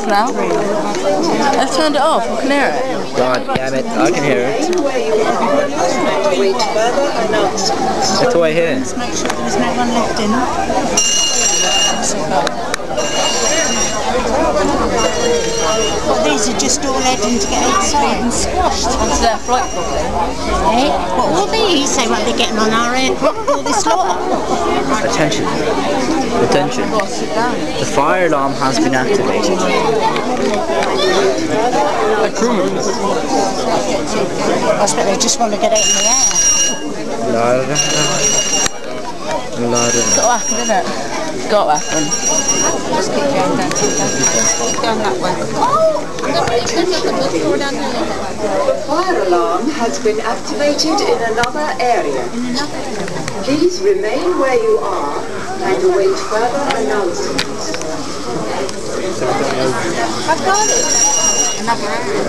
now. They've turned it off, I can hear it. God damn it, I can hear it. It's way here. Let's make sure there's no one left in. Well, these are just all heading to get outside and squashed. Onto their flight probably. Eh? What will these? They won't be getting on our aircraft all this lot. Attention. Attention. The fire alarm has been activated. I expect they just want to get out in the air. It's got to happen, isn't it? It's got to happen. Just keep going down. Keep going that way. The fire alarm has been activated in another area. Please remain where you are and await further announcements. I've got it. Another area.